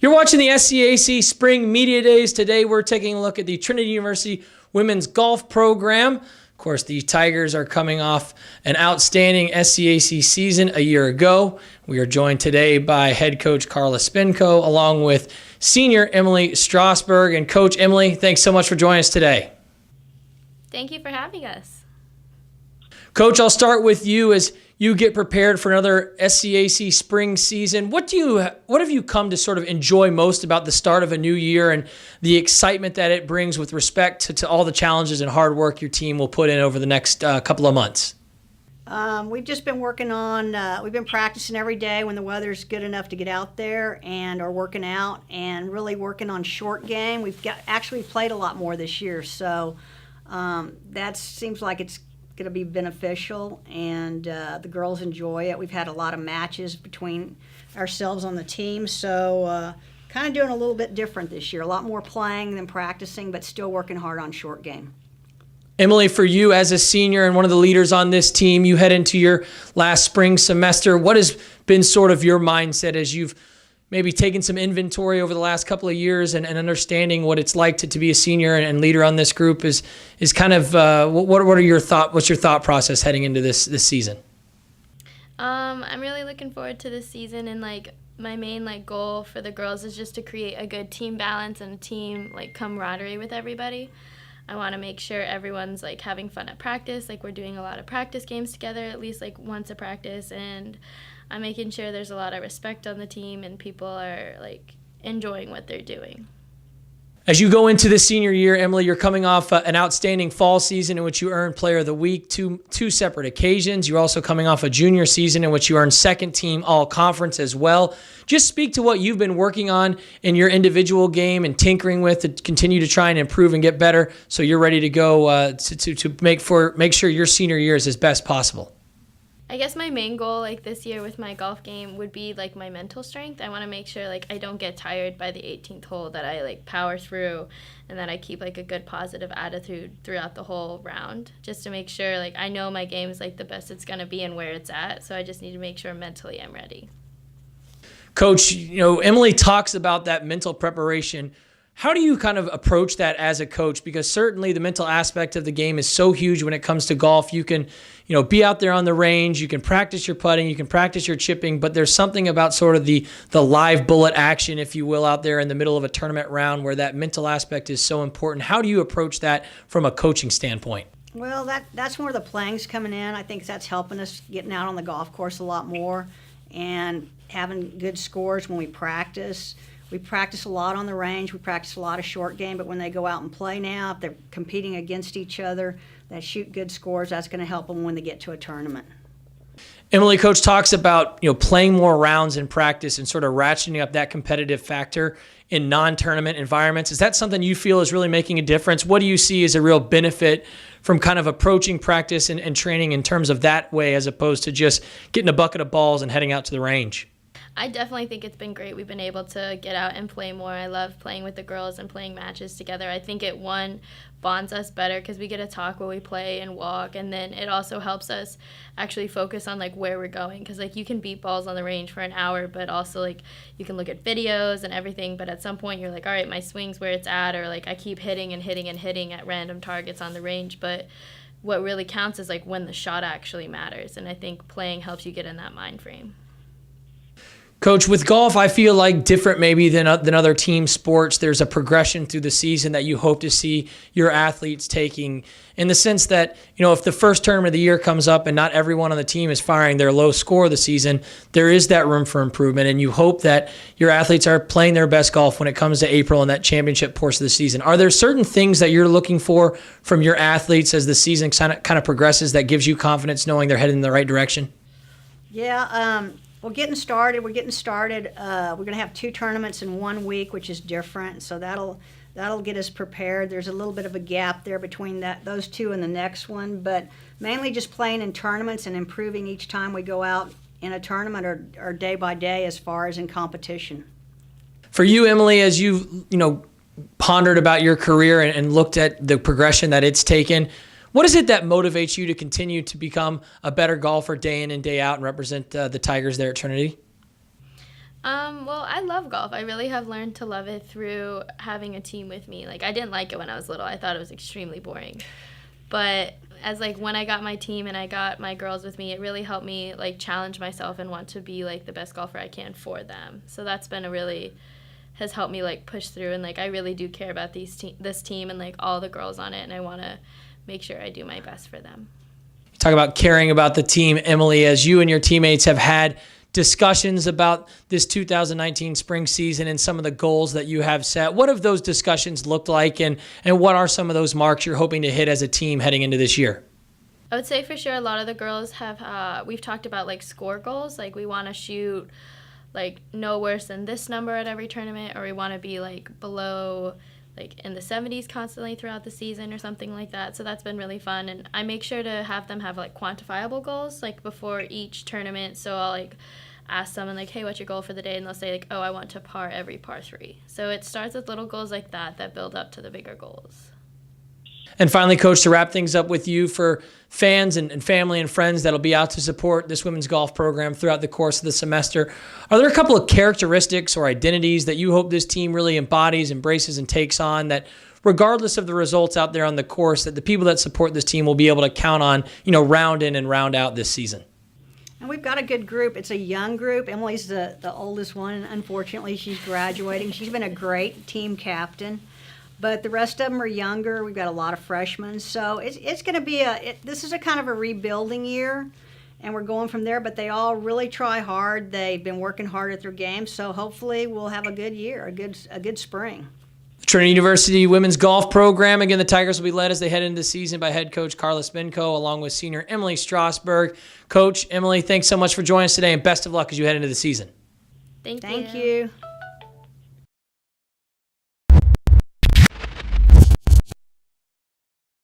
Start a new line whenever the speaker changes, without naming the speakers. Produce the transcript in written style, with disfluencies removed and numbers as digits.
You're watching the SCAC Spring Media Days. Today we're taking a look at the Trinity University Women's Golf Program. Of course, the Tigers are coming off an outstanding SCAC season a year ago. We are joined today by head coach Carla Spenkoch, along with senior Emilee Strausburg. And Coach Emilee, thanks so much for joining us today.
Thank you for having us.
Coach, I'll start with you as you get prepared for another SCAC spring season. What have you come to sort of enjoy most about the start of a new year and the excitement that it brings with respect to all the challenges and hard work your team will put in over the next couple of months?
We've just been working on, we've been practicing every day when the weather's good enough to get out there and are working out and really working on short game. We've actually played a lot more this year, so that seems like it's going to be beneficial, and the girls enjoy it. We've had a lot of matches between ourselves on the team, so kind of doing a little bit different this year. A lot more playing than practicing, but still working hard on short game.
Emilee, for you as a senior and one of the leaders on this team, you head into your last spring semester. What has been sort of your mindset as you've maybe taken some inventory over the last couple of years and understanding what it's like to be a senior and leader on this group is kind of what's your thought process heading into this season?
I'm really looking forward to this season, and my main goal for the girls is just to create a good team balance and a team camaraderie with everybody. I want to make sure everyone's having fun at practice. We're doing a lot of practice games together, at least once a practice, and I'm making sure there's a lot of respect on the team and people are enjoying what they're doing.
As you go into the senior year, Emilee, you're coming off an outstanding fall season in which you earned Player of the Week, two separate occasions. You're also coming off a junior season in which you earned second team all-conference as well. Just speak to what you've been working on in your individual game and tinkering with to continue to try and improve and get better so you're ready to go to make sure your senior year is as best possible.
I guess my main goal this year with my golf game would be my mental strength. I want to make sure I don't get tired by the 18th hole, that I power through, and that I keep a good positive attitude throughout the whole round, just to make sure I know my game is the best it's going to be and where it's at. So I just need to make sure mentally I'm ready.
Coach, Emilee talks about that mental preparation. How do you kind of approach that as a coach? Because certainly the mental aspect of the game is so huge when it comes to golf. You can, be out there on the range, you can practice your putting, you can practice your chipping, but there's something about sort of the live bullet action, if you will, out there in the middle of a tournament round where that mental aspect is so important. How do you approach that from a coaching standpoint?
Well, that's where the playing's coming in. I think that's helping us getting out on the golf course a lot more and having good scores when we practice. We practice a lot on the range. We practice a lot of short game, but when they go out and play now, if they're competing against each other, that shoot good scores, that's going to help them when they get to a tournament.
Emilee, Coach talks about playing more rounds in practice and sort of ratcheting up that competitive factor in non-tournament environments. Is that something you feel is really making a difference? What do you see as a real benefit from kind of approaching practice and training in terms of that way as opposed to just getting a bucket of balls and heading out to the range?
I definitely think it's been great. We've been able to get out and play more. I love playing with the girls and playing matches together. I think it, bonds us better because we get to talk while we play and walk, and then it also helps us actually focus on where we're going, because you can beat balls on the range for an hour, but also you can look at videos and everything, but at some point you're all right, my swing's where it's at, or I keep hitting and hitting and hitting at random targets on the range, but what really counts is when the shot actually matters, and I think playing helps you get in that mind frame.
Coach, with golf, I feel different maybe than other team sports. There's a progression through the season that you hope to see your athletes taking, in the sense that, if the first tournament of the year comes up and not everyone on the team is firing their low score of the season, there is that room for improvement, and you hope that your athletes are playing their best golf when it comes to April and that championship portion of the season. Are there certain things that you're looking for from your athletes as the season kind of progresses that gives you confidence knowing they're heading in the right direction?
Yeah, we're getting started. We're going to have 2 tournaments in 1 week, which is different. So that'll get us prepared. There's a little bit of a gap there between those 2 and the next one, but mainly just playing in tournaments and improving each time we go out in a tournament or day by day as far as in competition.
For you, Emilee, as you've pondered about your career and looked at the progression that it's taken, what is it that motivates you to continue to become a better golfer day in and day out and represent the Tigers there at Trinity?
Well, I love golf. I really have learned to love it through having a team with me. Like, I didn't like it when I was little. I thought it was extremely boring. But as, like, when I got my team and I got my girls with me, it really helped me, like, challenge myself and want to be, like, the best golfer I can for them. So that's been has helped me, like, push through. And, like, I really do care about this team and, like, all the girls on it. And I want to make sure I do my best for them.
Talk about caring about the team, Emilee, as you and your teammates have had discussions about this 2019 spring season and some of the goals that you have set. What have those discussions looked like, and what are some of those marks you're hoping to hit as a team heading into this year?
I would say for sure a lot of the girls have, we've talked about like score goals, like we want to shoot like no worse than this number at every tournament, or we want to be like below like in the 70s constantly throughout the season or something like that. So that's been really fun, and I make sure to have them have like quantifiable goals like before each tournament. So I'll like ask someone like, hey, what's your goal for the day? And they'll say like, oh, I want to par every par 3. So it starts with little goals like that build up to the bigger goals.
And finally, Coach, to wrap things up with you, for fans and family and friends that'll be out to support this women's golf program throughout the course of the semester, are there a couple of characteristics or identities that you hope this team really embodies, embraces, and takes on, that regardless of the results out there on the course, that the people that support this team will be able to count on, round in and round out this season?
And we've got a good group. It's a young group. Emilee's the oldest one, and unfortunately she's graduating. She's been a great team captain. But the rest of them are younger. We've got a lot of freshmen. So it's going to be this is a kind of a rebuilding year, and we're going from there. But they all really try hard. They've been working hard at their games. So hopefully we'll have a good year, a good spring.
The Trinity University women's golf program. Again, the Tigers will be led as they head into the season by head coach Carla Spenkoch, along with senior Emilee Strausburg. Coach, Emilee, thanks so much for joining us today, and best of luck as you head into the season.
Thank
you.